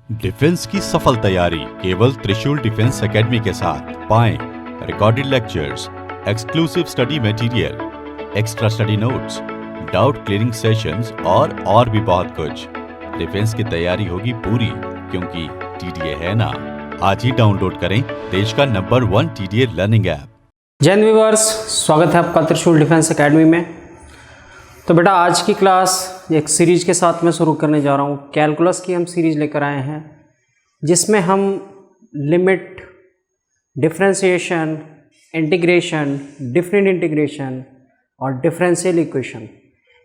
Defence की सफल तैयारी केवल त्रिशूल डिफेंस एकेडमी के साथ पाएं recorded lectures, exclusive study material, extra study notes, doubt clearing sessions और भी बहुत कुछ। डिफेंस की तैयारी होगी पूरी क्योंकि टीडीए है ना। आज ही डाउनलोड करें देश का नंबर 1 टीडीए लर्निंग ऐप। जय हिंद व्यूअर्स, स्वागत है आपका त्रिशूल डिफेंस एकेडमी में। तो बेटा आज की क्लास एक सीरीज के साथ मैं शुरू करने जा रहा हूँ। कैलकुलस की हम सीरीज लेकर आए हैं जिसमें हम limit, differentiation, integration, different integration और डिफरेंशियल इक्वेशन,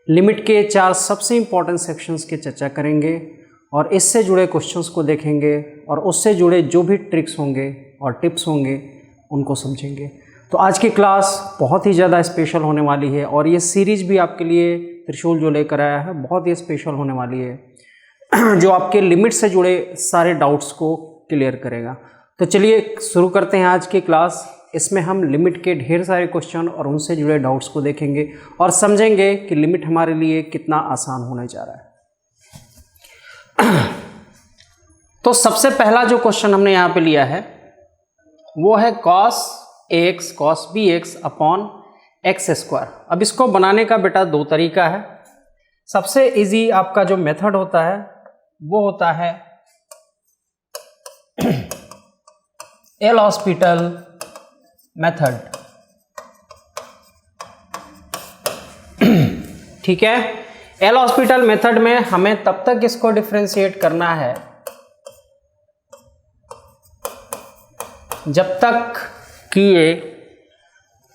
लिमिट के 4 सबसे इम्पॉर्टेंट सेक्शंस की चर्चा करेंगे और इससे जुड़े क्वेश्चंस को देखेंगे और उससे जुड़े जो भी ट्रिक्स होंगे और टिप्स होंगे उनको समझेंगे। तो आज की क्लास बहुत ही ज़्यादा स्पेशल होने वाली है और ये सीरीज भी आपके लिए त्रिशूल जो लेकर आया है बहुत ही स्पेशल होने वाली है जो आपके लिमिट से जुड़े सारे डाउट्स को क्लियर करेगा। तो चलिए शुरू करते हैं आज की क्लास। इसमें हम लिमिट के ढेर सारे क्वेश्चन और उनसे जुड़े डाउट्स को देखेंगे और समझेंगे कि लिमिट हमारे लिए कितना आसान होने जा रहा है। तो सबसे पहला जो क्वेश्चन हमने यहाँ पे लिया है वो है cos ax cos bx upon x square. अब इसको बनाने का बेटा 2 तरीका है। सबसे इजी आपका जो मेथड होता है वो होता है एल हॉस्पिटल मेथड। ठीक है, एल हॉस्पिटल मेथड में हमें तब तक इसको डिफरेंशिएट करना है जब तक कि ये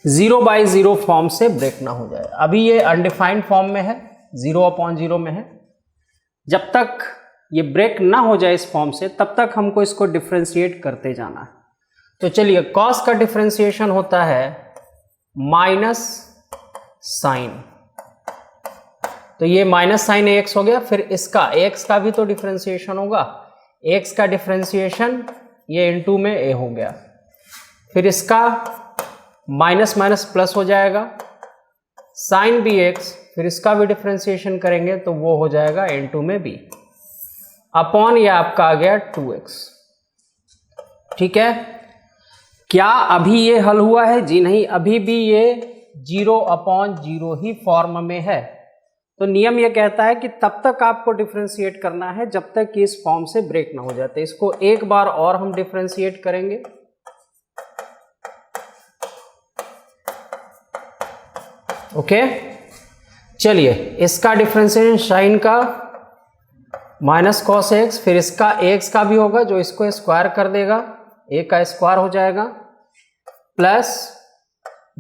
0/0 फॉर्म से ब्रेक ना हो जाए। अभी ये अनडिफाइंड फॉर्म में है, 0/0 में है। जब तक ये ब्रेक ना हो जाए इस फॉर्म से तब तक हमको इसको डिफरेंशिएट करते जाना है। तो चलिए, कॉस का डिफरेंशिएशन होता है माइनस साइन, तो ये माइनस साइन एक्स हो गया। फिर इसका एक्स का भी तो डिफरेंशिएशन होगा, एक्स का डिफरेंशिएशन ये इनटू में ए हो गया। फिर इसका माइनस माइनस प्लस हो जाएगा, साइन बी एक्स। फिर इसका भी डिफरेंशिएशन करेंगे तो वो हो जाएगा इनटू में बी अपॉन ये आपका आ गया 2x। ठीक है, क्या अभी ये हल हुआ है? जी नहीं, अभी भी ये 0/0 ही फॉर्म में है। तो नियम ये कहता है कि तब तक आपको डिफरेंशिएट करना है जब तक कि इस फॉर्म से ब्रेक ना हो जाते। इसको एक बार और हम डिफरेंशिएट करेंगे। ओके, चलिए, इसका डिफरेंशिएशन साइन का माइनस कॉस एक्स, फिर इसका एक्स का भी होगा जो इसको स्क्वायर कर देगा, ए का स्क्वायर हो जाएगा, प्लस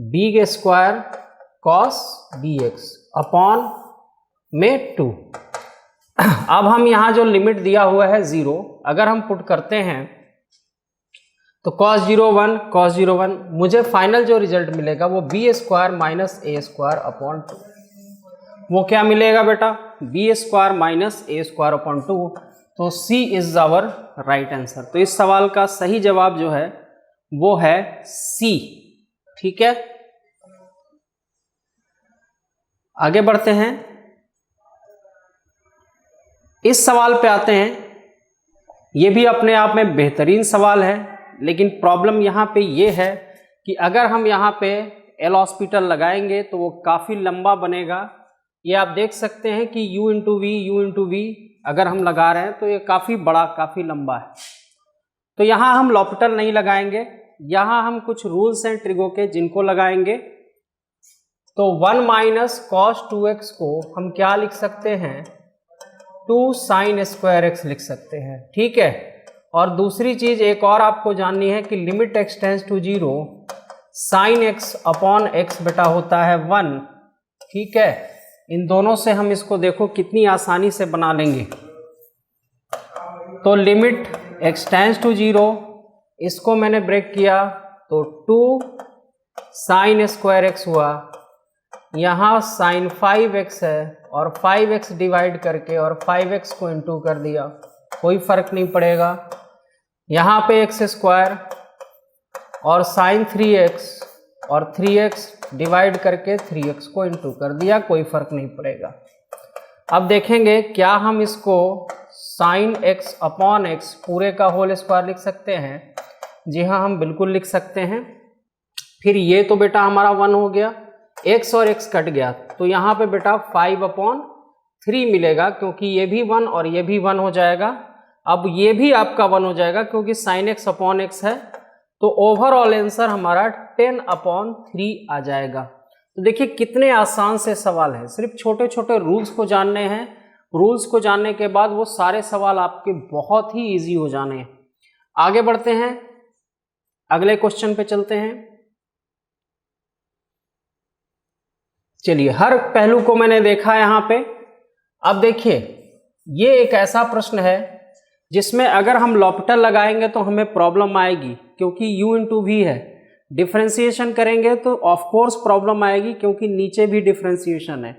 बी के square cos b x upon में 2। अब हम यहां जो लिमिट दिया हुआ है 0, अगर हम पुट करते हैं तो cos 0 1 मुझे फाइनल जो रिजल्ट मिलेगा वो बी स्क्वायर माइनस ए स्क्वायर अपॉन 2। वो क्या मिलेगा बेटा? बी स्क्वायर माइनस ए स्क्वायर अपॉन 2। तो C is our right answer. तो इस सवाल का सही जवाब जो है वो है सी। ठीक है, आगे बढ़ते हैं। इस सवाल पे आते हैं। ये भी अपने आप में बेहतरीन सवाल है, लेकिन प्रॉब्लम यहाँ पे ये है कि अगर हम यहाँ पे एल हॉस्पिटल लगाएंगे तो वो काफ़ी लंबा बनेगा। ये आप देख सकते हैं कि u इंटू वी अगर हम लगा रहे हैं तो ये काफ़ी बड़ा, काफ़ी लंबा है। तो यहाँ हम लॉपिटल नहीं लगाएंगे, यहाँ हम कुछ रूल्स हैं ट्रिगो के जिनको लगाएंगे। तो 1 माइनस कॉस 2x को हम क्या लिख सकते हैं? 2 साइन स्क्वायर एक्स लिख सकते हैं। ठीक है, और दूसरी चीज एक और आपको जाननी है कि limit x tends to 0 sine x upon x बेटा होता है 1। ठीक है, इन दोनों से हम इसको देखो कितनी आसानी से बना लेंगे। तो लिमिट एक्स टेंड्स टू 0, इसको मैंने ब्रेक किया तो 2 साइन स्क्वायर एक्स हुआ। यहाँ साइन 5x है और 5x डिवाइड करके और 5x को इंटू कर दिया, कोई फर्क नहीं पड़ेगा। यहाँ पे एक्स स्क्वायर और साइन 3x और 3x डिवाइड करके 3x को इंटू कर दिया, कोई फर्क नहीं पड़ेगा। अब देखेंगे क्या हम इसको साइन एक्स अपॉन एक्स पूरे का होल स्क्वायर लिख सकते हैं। जी हाँ, हम बिल्कुल लिख सकते हैं। फिर ये तो बेटा हमारा 1 हो गया, x और x कट गया, तो यहाँ पे बेटा 5/3 मिलेगा, क्योंकि ये भी 1 और ये भी 1 हो जाएगा। अब ये भी आपका 1 हो जाएगा क्योंकि साइन एक्स अपॉन एक्स है, तो ओवरऑल आंसर हमारा 10/3 आ जाएगा। तो देखिए कितने आसान से सवाल है, सिर्फ छोटे छोटे रूल्स को जानने हैं। रूल्स को जानने के बाद वो सारे सवाल आपके बहुत ही इजी हो जाने हैं। आगे बढ़ते हैं, अगले क्वेश्चन पे चलते हैं। चलिए, हर पहलू को मैंने देखा यहाँ पे। अब देखिए, ये एक ऐसा प्रश्न है जिसमें अगर हम लॉपिटल लगाएंगे तो हमें प्रॉब्लम आएगी, क्योंकि u इंटू वी है। डिफ्रेंसिएशन करेंगे तो ऑफ कोर्स प्रॉब्लम आएगी, क्योंकि नीचे भी डिफ्रेंसिएशन है,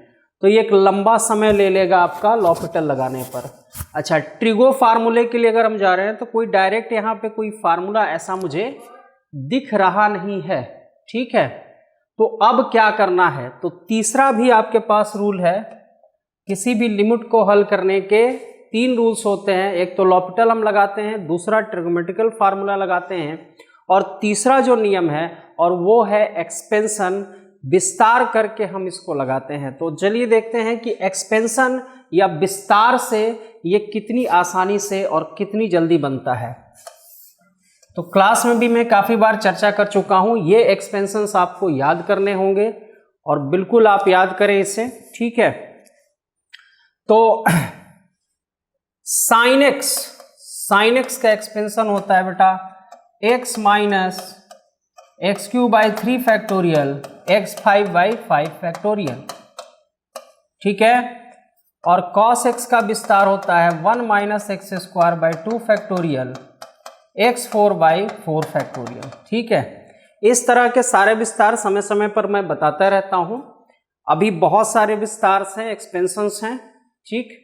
तो ये एक लंबा समय ले लेगा आपका लॉपिटल लगाने पर। अच्छा, ट्रिगो फार्मूले के लिए अगर हम जा रहे हैं तो कोई डायरेक्ट यहाँ पे कोई फार्मूला ऐसा मुझे दिख रहा नहीं है, ठीक है। तो अब क्या करना है, तो तीसरा भी आपके पास रूल है। किसी भी लिमिट को हल करने के 3 रूल्स होते हैं। एक तो लॉपिटल हम लगाते हैं, दूसरा ट्रिग्नोमेट्रिकल फार्मूला लगाते हैं, और तीसरा जो नियम है और वो है एक्सपेंशन, विस्तार करके हम इसको लगाते हैं। तो चलिए देखते हैं कि एक्सपेंशन या विस्तार से ये कितनी आसानी से और कितनी जल्दी बनता है। तो क्लास में भी मैं काफ़ी बार चर्चा कर चुका हूँ, ये एक्सपेंशंस आपको याद करने होंगे और बिल्कुल आप याद करें इसे, ठीक है। तो साइन एक्स का एक्सपेंशन होता है बेटा x minus x³ 3 x5/5 factorial, ठीक है। और cos x का विस्तार होता है 1 minus x² 2 factorial x4/4 factorial, ठीक है। इस तरह के सारे विस्तार समय समय पर मैं बताता रहता हूँ। अभी बहुत सारे विस्तार हैं, एक्सपेंशंस हैं, ठीक।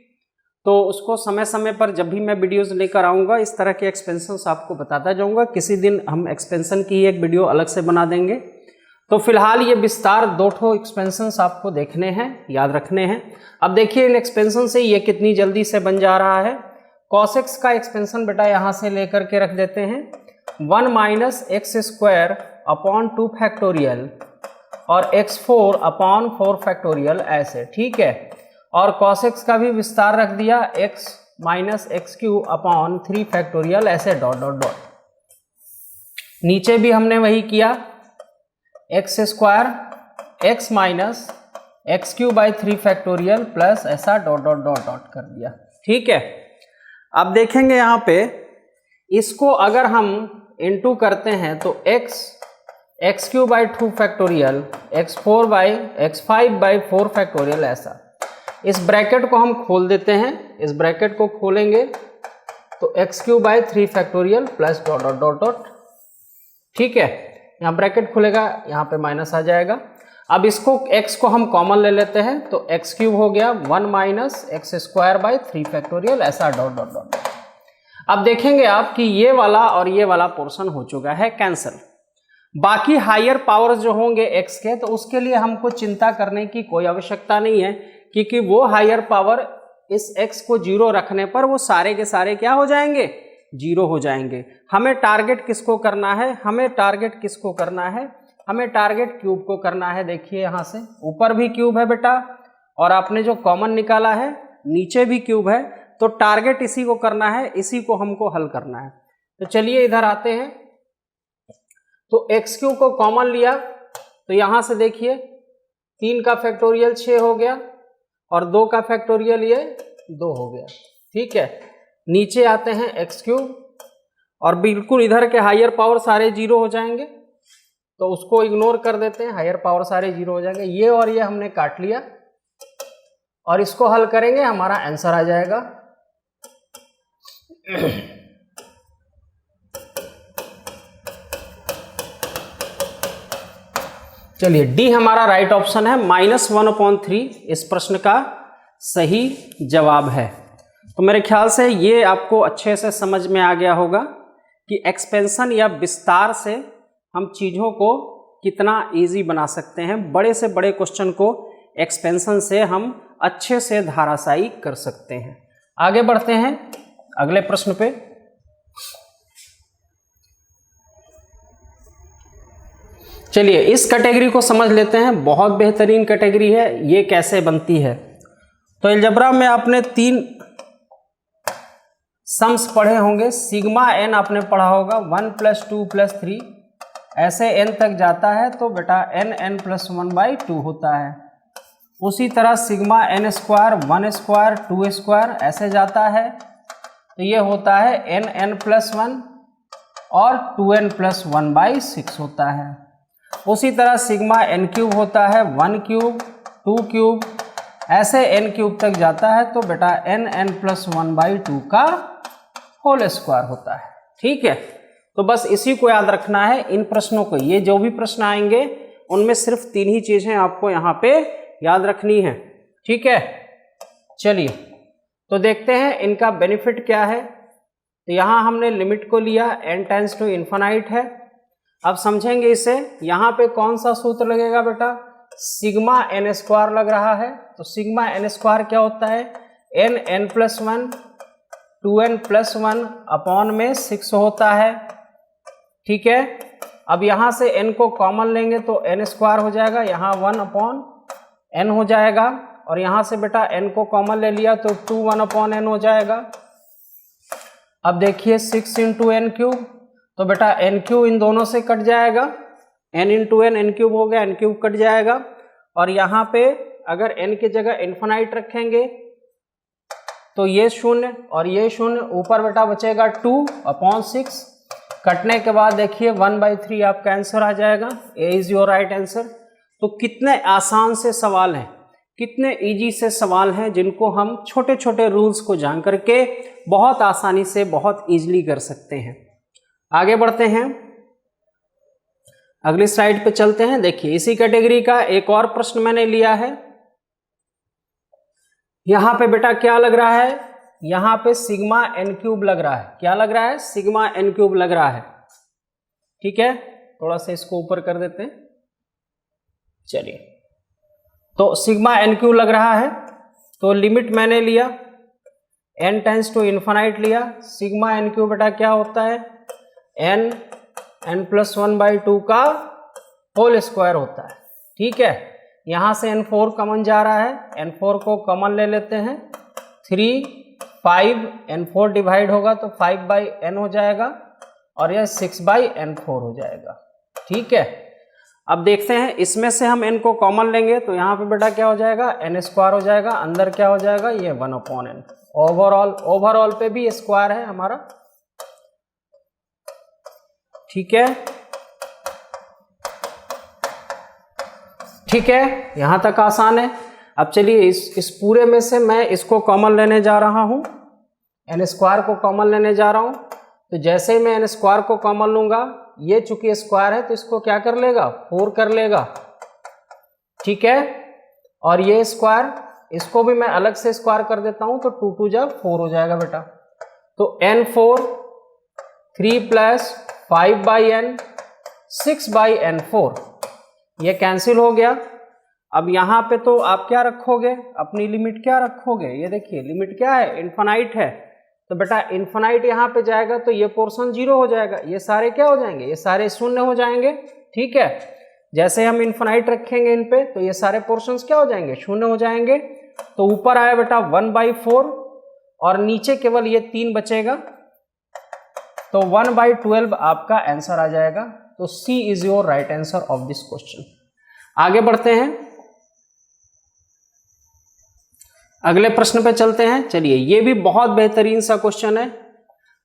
तो उसको समय समय पर जब भी मैं वीडियोस लेकर आऊँगा इस तरह के एक्सपेंशंस आपको बताता जाऊँगा। किसी दिन हम एक्सपेंशन की एक वीडियो अलग से बना देंगे। तो फिलहाल ये विस्तार 2 एक्सपेंशंस आपको देखने हैं, याद रखने हैं। अब देखिए इन एक्सपेंशन से ये कितनी जल्दी से बन जा रहा है। cos x का एक्सपेंशन बेटा यहाँ से लेकर के रख देते हैं 1 माइनस x² अपॉन 2 फैक्टोरियल और x4 अपॉन 4 फैक्टोरियल ऐसे, ठीक है। और cos x का भी विस्तार रख दिया x minus x³ upon 3 factorial ऐसे डॉट डॉट डॉट। नीचे भी हमने वही किया, x² x minus x³ 3 factorial plus ऐसा डॉट डॉट डॉट डॉट कर दिया, ठीक है। अब देखेंगे यहाँ पे इसको अगर हम इनटू करते हैं तो x³ 2 फैक्टोरियल x5/4 फैक्टोरियल ऐसा। इस ब्रैकेट को हम खोल देते हैं, इस ब्रैकेट को खोलेंगे तो x³ 3 factorial plus dot dot dot dot, ठीक है। यहाँ ब्रैकेट खुलेगा, यहाँ पे माइनस आ जाएगा। अब इसको x को हम कॉमन ले लेते हैं तो x³ हो गया 1 माइनस x² 3 फैक्टोरियल ऐसा डॉट डॉट डॉट। अब देखेंगे आप कि ये वाला और ये वाला पोर्शन हो चुका है कैंसिल। बाकी हायर पावर जो होंगे x के, तो उसके लिए हमको चिंता करने की कोई आवश्यकता नहीं है, क्योंकि वो हायर पावर इस x को 0 रखने पर वो सारे के सारे क्या हो जाएंगे, 0 हो जाएंगे। हमें टारगेट किसको करना है, हमें टारगेट किसको करना है, हमें टारगेट क्यूब को करना है। देखिए यहाँ से ऊपर भी क्यूब है बेटा, और आपने जो कॉमन निकाला है नीचे भी क्यूब है, तो टारगेट इसी को करना है, इसी को हमको हल करना है। तो चलिए इधर आते हैं। तो x³ को कॉमन लिया तो यहाँ से देखिए 3 का फैक्टोरियल 6 हो गया और 2 का फैक्टोरियल ये 2 हो गया, ठीक है। नीचे आते हैं x³ और बिल्कुल इधर के हायर पावर सारे 0 हो जाएंगे, तो उसको इग्नोर कर देते हैं, हायर पावर सारे 0 हो जाएंगे। ये और ये हमने काट लिया और इसको हल करेंगे, हमारा आंसर आ जाएगा चलिए डी हमारा राइट ऑप्शन है, -1/3 इस प्रश्न का सही जवाब है। तो मेरे ख्याल से ये आपको अच्छे से समझ में आ गया होगा कि एक्सपेंशन या विस्तार से हम चीज़ों को कितना इजी बना सकते हैं। बड़े से बड़े क्वेश्चन को एक्सपेंशन से हम अच्छे से धाराशायी कर सकते हैं। आगे बढ़ते हैं। अगले प्रश्न पे। चलिए इस कैटेगरी को समझ लेते हैं, बहुत बेहतरीन कैटेगरी है। ये कैसे बनती है, तो अलजेब्रा में आपने 3 सम्स पढ़े होंगे। सिग्मा एन आपने पढ़ा होगा, 1 + 2 + 3 ऐसे n तक जाता है तो बेटा n + 1/2 होता है। उसी तरह sigma n square 1 square 2 square ऐसे जाता है तो ये होता है n + 1 और 2n + 1/6 होता है। उसी तरह सिग्मा n³ होता है 1³ 2³ ऐसे n³ तक जाता है तो बेटा n + 1/2 का होल स्क्वायर होता है। ठीक है, तो बस इसी को याद रखना है। इन प्रश्नों को, ये जो भी प्रश्न आएंगे उनमें सिर्फ 3 ही चीजें आपको यहाँ पे याद रखनी है। ठीक है, चलिए तो देखते हैं इनका बेनिफिट क्या है। तो यहाँ हमने लिमिट को लिया, n टेंड्स टू इन्फिनाइट है। अब समझेंगे इसे। यहाँ पे कौन सा सूत्र लगेगा बेटा, सिग्मा n² लग रहा है। तो सिग्मा n² क्या होता है, n + 1 2n + 1 अपॉन में 6 होता है। ठीक है, अब यहाँ से n को कॉमन लेंगे तो n² हो जाएगा, यहाँ 1/n हो जाएगा, और यहाँ से बेटा n को कॉमन ले लिया तो 2 1/n हो जाएगा। अब देखिए 6 × n³, तो बेटा n³ इन दोनों से कट जाएगा, n × n n³ हो गया, n³ कट जाएगा। और यहाँ पे अगर n की जगह इन्फिनाइट रखेंगे तो ये 0 और ये 0, ऊपर बेटा बचेगा 2/6। कटने के बाद देखिए 1/3 आपका आंसर आ जाएगा। ए इज योर राइट आंसर। तो कितने आसान से सवाल हैं, कितने इजी से सवाल हैं जिनको हम छोटे छोटे रूल्स को जान करके बहुत आसानी से बहुत इजीली कर सकते हैं। आगे बढ़ते हैं, अगली स्लाइड पे चलते हैं। देखिए इसी कैटेगरी का एक और प्रश्न मैंने लिया है। यहां पे बेटा क्या लग रहा है, यहां पे सिग्मा n³ लग रहा है। क्या लग रहा है, सिग्मा n³ लग रहा है। ठीक है, थोड़ा सा इसको ऊपर कर देते हैं। चलिए, तो सिग्मा n³ लग रहा है, तो लिमिट मैंने लिया, n टेंड्स टू इन्फिनाइट लिया। सिग्मा n³ बेटा क्या होता है, n + 1/2 का होल स्क्वायर होता है। ठीक है, यहां से n4 कॉमन जा रहा है, n4 को कॉमन ले लेते हैं। 3 5 n4 डिवाइड होगा तो 5/n हो जाएगा, और यह 6/n4 हो जाएगा। ठीक है, अब देखते हैं इसमें से हम n को कॉमन लेंगे तो यहाँ पे बेटा क्या हो जाएगा, n² हो जाएगा। अंदर क्या हो जाएगा, ये 1/n। ओवरऑल पे भी स्क्वायर है हमारा। ठीक है, ठीक है, यहां तक आसान है। अब चलिए इस पूरे में से मैं इसको कॉमन लेने जा रहा हूं, n² को कॉमन लेने जा रहा हूं। तो जैसे ही मैं n² को कॉमन लूंगा, ये चूंकि स्क्वायर है तो इसको क्या कर लेगा, 4 कर लेगा। ठीक है, और ये स्क्वायर, इसको भी मैं अलग से स्क्वायर कर देता हूं तो 2 2 जा 4 हो जाएगा बेटा। तो n4 3 + 5/n 6/n4 ये कैंसिल हो गया। अब यहाँ पे तो आप क्या रखोगे, अपनी लिमिट क्या रखोगे, ये देखिए लिमिट क्या है, इन्फिनाइट है। तो बेटा इन्फिनाइट यहाँ पे जाएगा तो ये पोर्शन 0 हो जाएगा, ये सारे क्या हो जाएंगे, ये सारे 0 हो जाएंगे। ठीक है, जैसे हम इन्फिनाइट रखेंगे इन पे तो ये सारे पोर्शंस क्या हो जाएंगे, 0 हो जाएंगे। तो ऊपर आया बेटा 1/4 और नीचे केवल ये 3 बचेगा, तो 1/12 आपका आंसर आ जाएगा। तो C is your right answer of this question. आगे बढ़ते हैं, अगले प्रश्न पे चलते हैं। चलिए ये भी बहुत बेहतरीन सा क्वेश्चन है।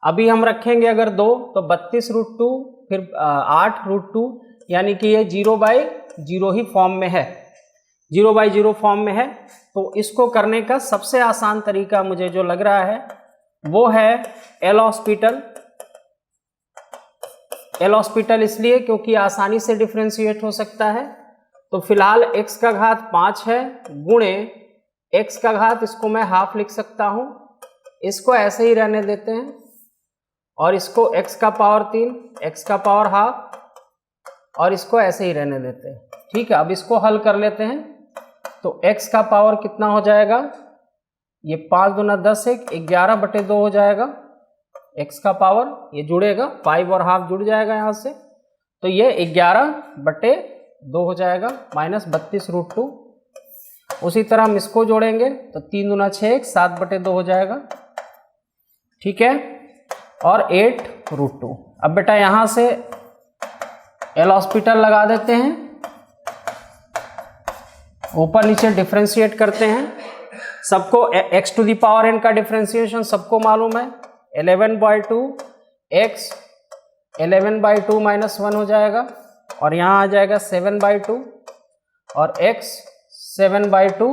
अभी हम रखेंगे अगर 2 तो 32√2 फिर 8√2, यानी कि ये 0/0 ही फॉर्म में है, 0/0 फॉर्म में है। तो इसको करने का सबसे आसान तरीका मुझे जो लग रहा है वो है एल हॉस्पिटल इसलिए क्योंकि आसानी से डिफ्रेंशिएट हो सकता है। तो फिलहाल x का घात 5 है गुणे x का घात, इसको मैं हाफ लिख सकता हूं, इसको ऐसे ही रहने देते हैं, और इसको x का पावर 3 x का पावर हाफ, और इसको ऐसे ही रहने देते हैं। ठीक है, अब इसको हल कर लेते हैं। तो x का पावर कितना हो जाएगा, ये 5 दूना 10 एक 11/2 हो जाएगा, x का पावर ये जुड़ेगा, 5 और हाफ जुड़ जाएगा यहाँ से, तो ये 11/2 हो जाएगा माइनस 32√2। उसी तरह हम इसको जोड़ेंगे तो 3 दूना 6 एक 7/2 हो जाएगा, ठीक है, और 8√2। अब बेटा यहाँ से एल हॉस्पिटल लगा देते हैं, ऊपर नीचे डिफ्रेंशिएट करते हैं। सबको x to the power n का डिफ्रेंशिएशन सबको मालूम है, 11/2 x 11/2 माइनस 1 हो जाएगा, और यहाँ आ जाएगा 7/2 और x 7/2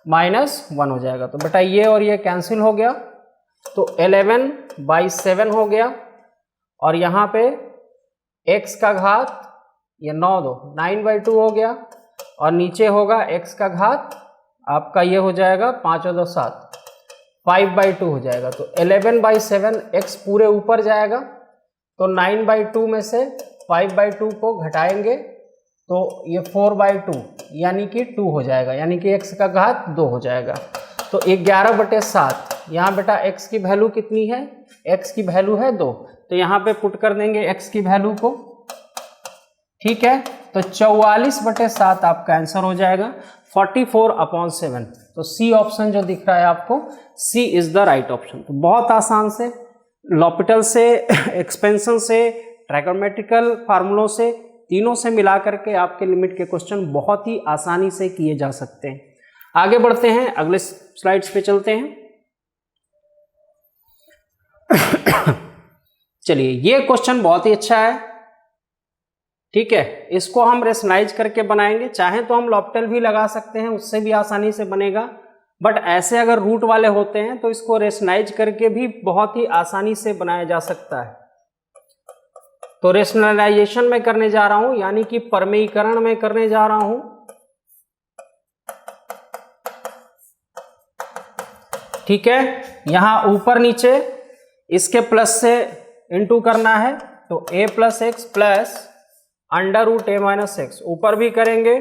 माइनस 1 हो जाएगा। तो बेटा ये और ये कैंसिल हो गया, तो 11/7 हो गया, और यहाँ पे x का घात ये 9/2 हो गया, और नीचे होगा x का घात आपका ये हो जाएगा 5 और 2 7, 5/2 हो जाएगा। तो 11/7 x पूरे ऊपर जाएगा, तो 9/2 में से 5/2 को घटाएंगे तो ये 4/2 यानी कि 2 हो जाएगा, यानी कि x का घात 2 हो जाएगा। तो 11/7, यहाँ बेटा x की वैल्यू कितनी है, x की वैल्यू है 2, तो यहाँ पे पुट कर देंगे x की वैल्यू को, ठीक है। तो 44/7 आपका आंसर हो जाएगा, 44/7। तो सी ऑप्शन जो दिख रहा है आपको, सी इज द राइट ऑप्शन। तो बहुत आसान से, लॉपिटल से, एक्सपेंशन से, ट्राइगोनोमेट्रिकल फार्मूलों से, तीनों से मिला करके आपके लिमिट के क्वेश्चन बहुत ही आसानी से किए जा सकते हैं। आगे बढ़ते हैं, अगले स्लाइड्स पे चलते हैं। चलिए, ये क्वेश्चन बहुत ही अच्छा है, ठीक है, इसको हम रेशनलाइज करके बनाएंगे। चाहे तो हम लॉपिटल भी लगा सकते हैं, उससे भी आसानी से बनेगा, बट ऐसे अगर रूट वाले होते हैं तो इसको रेशनलाइज करके भी बहुत ही आसानी से बनाया जा सकता है। तो रेशनलाइजेशन में करने जा रहा हूं, यानी कि परमेयीकरण में करने जा रहा हूं, ठीक है। यहां ऊपर नीचे इसके प्लस से इनटू करना है, तो a + x प्लस √a-x, ऊपर भी करेंगे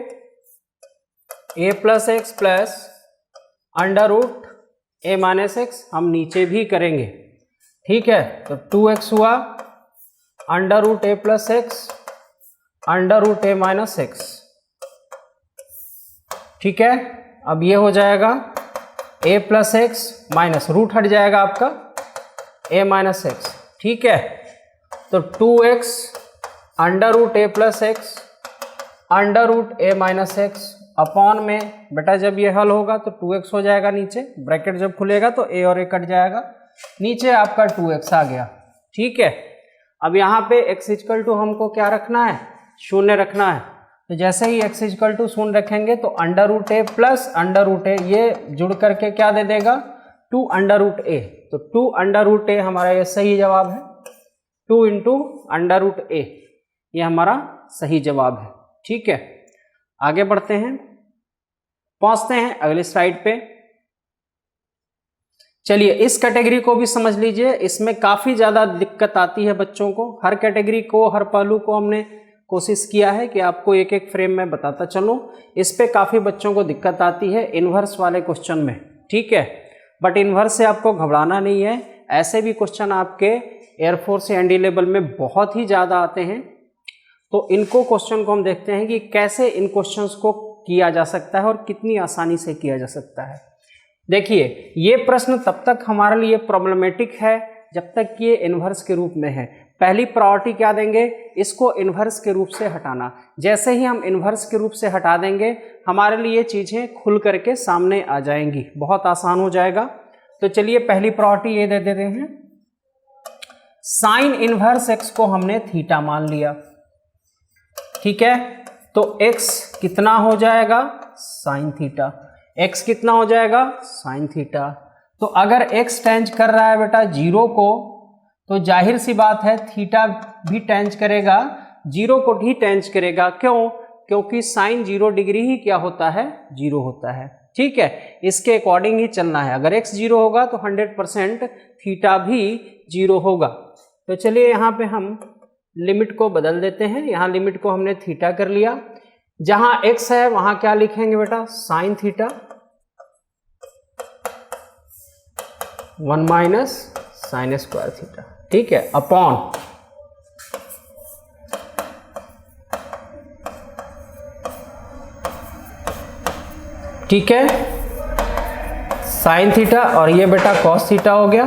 a + x प्लस √a-x, हम नीचे भी करेंगे, ठीक है। तो 2x हुआ, √a + x √a-x, ठीक है। अब ये हो जाएगा a + x माइनस रूट हट जाएगा आपका a-x, ठीक है। तो 2x √a + x √a-x upon में, बेटा जब ये हल होगा तो 2x हो जाएगा, नीचे ब्रैकेट जब खुलेगा तो a और a कट जाएगा, नीचे आपका 2x आ गया, ठीक है। अब यहाँ पे x = हमको क्या रखना है, 0 रखना है। तो जैसे ही x = 0 रखेंगे तो √a प्लस √a ये जुड़ करके क्या दे देगा, 2√a। तो 2√a हमारा ये सही जवाब है, 2 × √a ये हमारा सही जवाब है, ठीक है। आगे बढ़ते हैं, पहुंचते हैं अगले स्लाइड पे। चलिए, इस कैटेगरी को भी समझ लीजिए, इसमें काफी ज्यादा दिक्कत आती है बच्चों को। हर कैटेगरी को, हर पहलू को हमने कोशिश किया है कि आपको एक एक फ्रेम में बताता चलूं। इस पे काफी बच्चों को दिक्कत आती है इन्वर्स वाले क्वेश्चन में, ठीक है। बट इन्वर्स से आपको घबराना नहीं है, ऐसे भी क्वेश्चन आपके एयरफोर्स या एनडी लेवल में बहुत ही ज्यादा आते हैं। तो इनको क्वेश्चन को हम देखते हैं कि कैसे इन क्वेश्चंस को किया जा सकता है और कितनी आसानी से किया जा सकता है। देखिए, ये प्रश्न तब तक हमारे लिए प्रॉब्लमेटिक है जब तक ये इन्वर्स के रूप में है। पहली प्रायोरिटी क्या देंगे, इसको इन्वर्स के रूप से हटाना। जैसे ही हम इन्वर्स के रूप से हटा देंगे, हमारे लिए चीजें खुल करके सामने आ जाएंगी, बहुत आसान हो जाएगा। तो चलिए, पहली प्रायोरिटी ये दे देते हैं, साइन इन्वर्स x को हमने थीटा मान लिया, ठीक है। तो x कितना हो जाएगा, साइन थीटा। x कितना हो जाएगा, साइन थीटा। तो अगर x टेंज कर रहा है बेटा 0 को, तो जाहिर सी बात है थीटा भी टेंज करेगा, 0 को भी टेंज करेगा। क्यों? क्योंकि साइन 0 डिग्री ही क्या होता है, 0 होता है, ठीक है। इसके अकॉर्डिंग ही चलना है। अगर x 0 होगा तो 100% थीटा भी 0 होगा। तो चलिए, यहाँ पे हम लिमिट को बदल देते हैं। यहाँ लिमिट को हमने थीटा कर लिया, जहां x है वहां क्या लिखेंगे बेटा, sine theta, 1 minus sine square theta, ठीक है, अपॉन ठीक है साइन थीटा, और ये बेटा कॉस थीटा हो गया,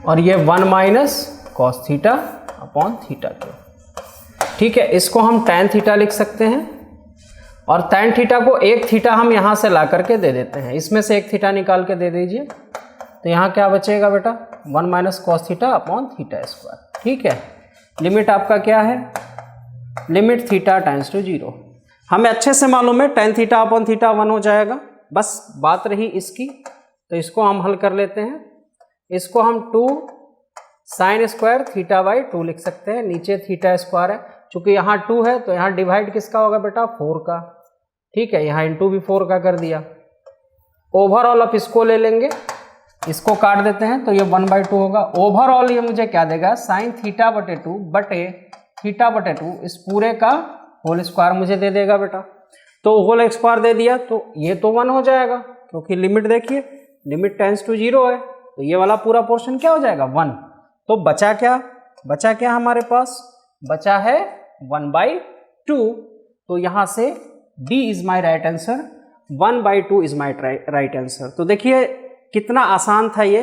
और ये 1 minus cos theta upon theta cube, ठीक है। इसको हम tan थीटा लिख सकते हैं, और tan थीटा को एक थीटा हम यहाँ से ला करके दे देते हैं, इसमें से एक थीटा निकाल के दे दीजिए, तो यहाँ क्या बचेगा बेटा 1 minus cos theta upon theta square, ठीक है। लिमिट आपका क्या है, लिमिट थीटा टेंड्स टू 0। हमें अच्छे से मालूम है tan थीटा अपॉन थीटा 1 हो जाएगा, बस बात रही इसकी, तो इसको हम हल कर लेते हैं। इसको हम 2 साइन स्क्वायर थीटा बाई 2 लिख सकते हैं, नीचे थीटा स्क्वायर है, चूंकि यहाँ 2 है तो यहाँ डिवाइड किसका होगा बेटा 4 का, ठीक है, यहाँ इंटू भी 4 का कर दिया। ओवरऑल आप इसको ले लेंगे, इसको काट देते हैं तो ये 1/2 होगा। ओवरऑल ये मुझे क्या देगा, साइन थीटा बटे 2 बटे थीटा बटे 2, इस पूरे का होल स्क्वायर मुझे दे देगा बेटा। तो होल स्क्वायर दे दिया तो ये तो 1 हो जाएगा, क्योंकि लिमिट देखिए लिमिट टेंड्स टू 0 है, तो ये वाला पूरा पोर्शन क्या हो जाएगा 1। तो बचा क्या हमारे पास, बचा है 1/2। तो यहाँ से D is my right answer, 1/2 is my right answer. तो देखिए कितना आसान था ये।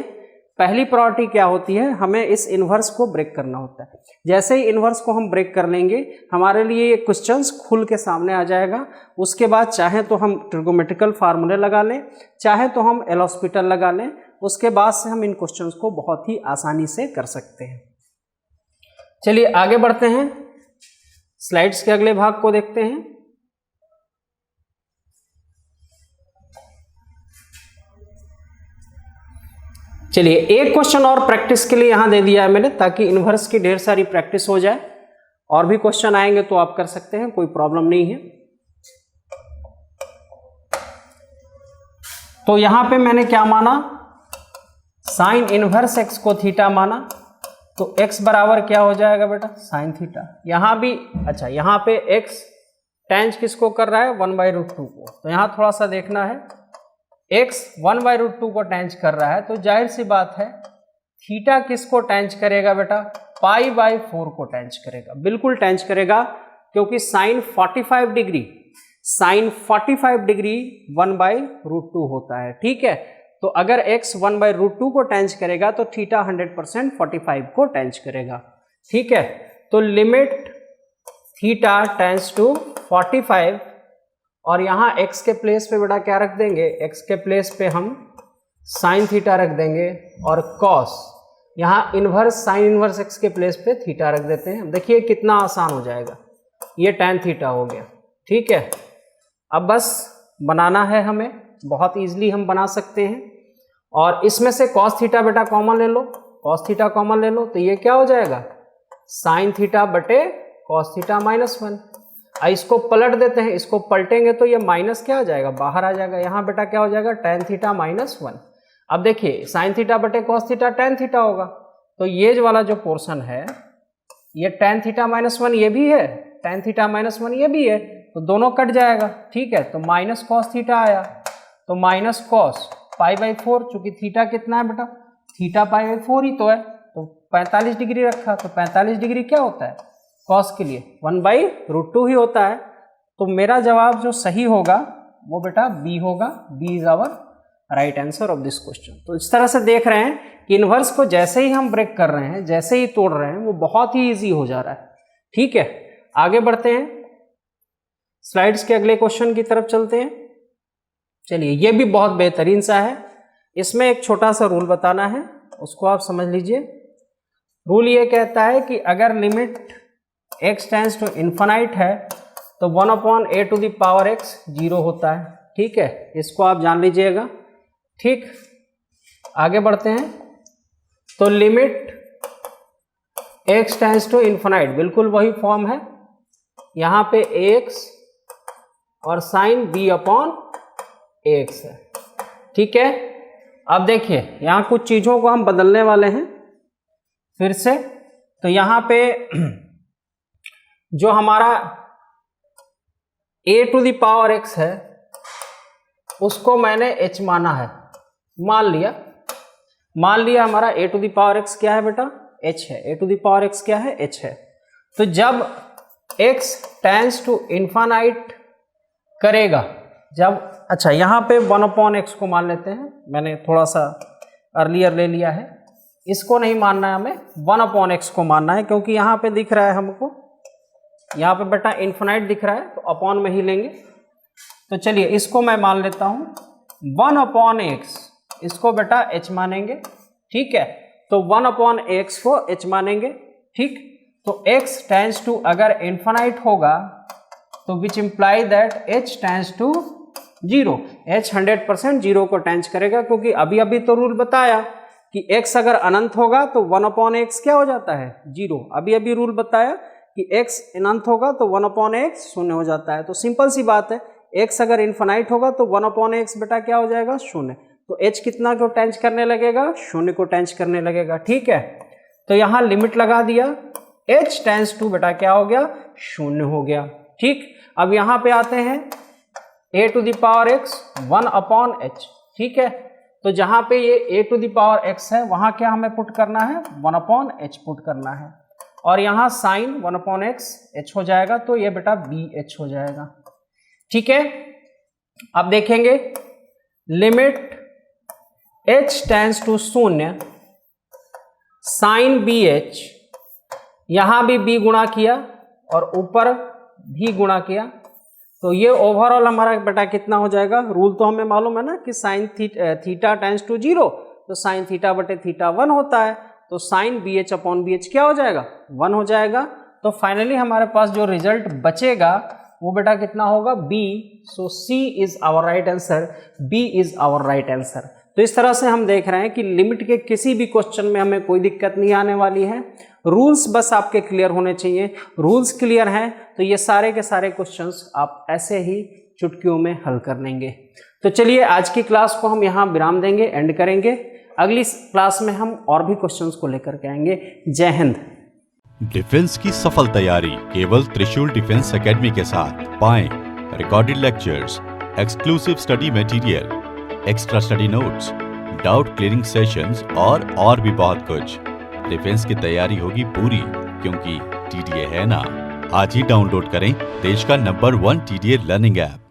पहली प्रॉपर्टी क्या होती है, हमें इस इन्वर्स को ब्रेक करना होता है। जैसे ही इन्वर्स को हम ब्रेक कर लेंगे हमारे लिए ये क्वेश्चंस खुल के सामने आ जाएगा। उसके बाद चाहे तो हम ट्रिगोमेट्रिकल फार्मूले लगा लें, चाहे तो हम एल हॉस्पिटल लगा लें, उसके बाद से हम इन क्वेश्चंस को बहुत ही आसानी से कर सकते हैं। चलिए आगे बढ़ते हैं, स्लाइड्स के अगले भाग को देखते हैं। चलिए एक क्वेश्चन और प्रैक्टिस के लिए यहां दे दिया है मैंने, ताकि इन्वर्स की ढेर सारी प्रैक्टिस हो जाए। और भी क्वेश्चन आएंगे तो आप कर सकते हैं, कोई प्रॉब्लम नहीं है। तो यहां पे मैंने क्या माना, साइन इनवर्स एक्स को थीटा माना, तो एक्स बराबर क्या हो जाएगा बेटा साइन थीटा। यहां भी अच्छा, यहां पे एक्स टेंज किसको कर रहा है 1/√2 को, तो यहां थोड़ा सा देखना है, x 1/√2 को टेंज कर रहा है, तो जाहिर सी बात है थीटा किसको टेंज करेगा बेटा π/4 को टेंज करेगा, बिल्कुल टेंज करेगा, क्योंकि साइन 45 डिग्री 1/√2 होता है, ठीक है। तो अगर x 1/√2 को टेंज करेगा तो थीटा 100% 45 को टेंज करेगा, ठीक है। तो लिमिट थीटा टेंस टू 45, और यहाँ x के प्लेस पे बेटा क्या रख देंगे, x के प्लेस पे हम साइन थीटा रख देंगे, और cos यहाँ इनवर्स साइन इनवर्स x के प्लेस पे थीटा रख देते हैं। देखिए कितना आसान हो जाएगा, ये tan थीटा हो गया, ठीक है। अब बस बनाना है हमें, बहुत इजीली हम बना सकते हैं। और इसमें से cos थीटा बेटा कॉमन ले लो, cos थीटा कॉमन ले लो, तो ये क्या हो जाएगा साइन थीटा बटे cos थीटा -1। इसको पलट देते हैं, इसको पलटेंगे तो ये माइनस क्या आ जाएगा बाहर आ जाएगा, यहाँ बेटा क्या हो जाएगा tan थीटा -1। अब देखिए साइन थीटा बटे cos थीटा tan थीटा होगा, तो ये वाला जो पोर्शन है ये tan थीटा -1 ये भी है, tan थीटा -1 ये भी है, तो दोनों कट जाएगा, ठीक है। तो माइनस cos थीटा आया, तो माइनस cos π/4, चूंकि थीटा कितना है बेटा थीटा π/4 ही तो है, तो 45 डिग्री रखा, तो 45 डिग्री क्या होता है cos के लिए 1/√2 ही होता है। तो मेरा जवाब जो सही होगा वो बेटा बी होगा, b is our right answer of this question. तो इस तरह से देख रहे हैं कि इनवर्स को जैसे ही हम ब्रेक कर रहे हैं, जैसे ही तोड़ रहे हैं, वो बहुत ही इजी हो जा रहा है, ठीक है। आगे बढ़ते हैं, स्लाइड्स के अगले क्वेश्चन की तरफ चलते हैं। चलिए ये भी बहुत बेहतरीन सा है, इसमें एक छोटा सा रूल बताना है, उसको आप समझ लीजिए। रूल ये कहता है कि अगर limit x tends to infinite है तो 1/a⁴x 0 होता है, ठीक है, इसको आप जान लीजिएगा, ठीक। आगे बढ़ते हैं, तो limit x tends to infinite बिल्कुल वही फॉर्म है, यहाँ पे ax और साइन b/ax है, ठीक है। अब देखिए यहाँ कुछ चीज़ों को हम बदलने वाले हैं फिर से, तो यहाँ पे जो हमारा a⁴x है उसको मैंने h माना है, मान लिया, मान लिया हमारा a to the power x क्या है बेटा, h है, a to the power x क्या है, h है। तो जब x टेंड्स टू इन्फानाइट करेगा, जब, अच्छा यहाँ पे 1/x को मान लेते हैं, मैंने थोड़ा सा अर्लियर ले लिया है, इसको नहीं मानना है हमें, 1/x को मानना है, क्योंकि यहाँ पे दिख रहा है हमको, यहाँ पे बेटा इन्फानाइट दिख रहा है तो अपॉन में ही लेंगे। तो चलिए इसको मैं मान लेता हूँ 1/x, इसको बेटा h मानेंगे, ठीक है। तो 1/x को h मानेंगे, ठीक। तो x टेंड्स टू अगर इन्फानाइट होगा तो which imply that h tends to 0, h 100% 0 को टेंड्स करेगा, क्योंकि अभी अभी तो रूल बताया कि x अगर अनंत होगा तो 1/x क्या हो जाता है, 0। अभी अभी रूल बताया कि x अनंत होगा तो 1/x शून्य हो जाता है। तो सिंपल सी बात है, x अगर इन्फानाइट होगा तो 1/x बेटा क्या हो जाएगा, शून्य। तो h कितना को टेंच करने लगेगा, शून्य को टेंच करने लगेगा, ठीक है। तो यहाँ लिमिट लगा दिया, h टेंस टू बेटा क्या हो गया, शून्य हो गया, ठीक। अब यहाँ पे आते हैं a to the power x 1/h, ठीक है। तो जहाँ पे ये a to the power x है वहाँ क्या हमें पुट करना है, 1/h पुट करना है, और यहाँ साइन 1/x h हो जाएगा, तो ये बेटा bh हो जाएगा, ठीक है। अब देखेंगे लिमिट h टेंस टू शून्य साइन bh, यहाँ भी b गुणा किया और ऊपर भी गुणा किया, तो ये ओवरऑल हमारा बेटा कितना हो जाएगा, रूल तो हमें मालूम है ना कि साइन थीटा टेंस टू 0, तो साइन थीटा बटे थीटा 1 होता है, तो साइन bh अपॉन bh क्या हो जाएगा, 1 हो जाएगा। तो फाइनली हमारे पास जो रिजल्ट बचेगा वो बेटा कितना होगा, b। So c is our right answer, b is our right answer. तो इस तरह से हम देख रहे हैं कि लिमिट के किसी भी क्वेश्चन में हमें कोई दिक्कत नहीं आने वाली है, रूल्स बस आपके क्लियर होने चाहिए। रूल्स क्लियर हैं तो ये सारे के सारे क्वेश्चंस आप ऐसे ही चुटकियों में हल कर लेंगे। तो चलिए आज की क्लास को हम यहाँ विराम देंगे, एंड करेंगे। अगली क्लास में हम और भी क्वेश्चंस को लेकर के आएंगे। जय हिंद। डिफेंस की सफल तैयारी केवल त्रिशूल डिफेंस एकेडमी के साथ। पाएं recorded lectures, exclusive study material, extra study notes, doubt clearing sessions और भी बहुत कुछ। डिफेंस की तैयारी होगी पूरी, क्योंकि TDA है ना। आज ही डाउनलोड करें देश का नंबर 1 TDA लर्निंग ऐप।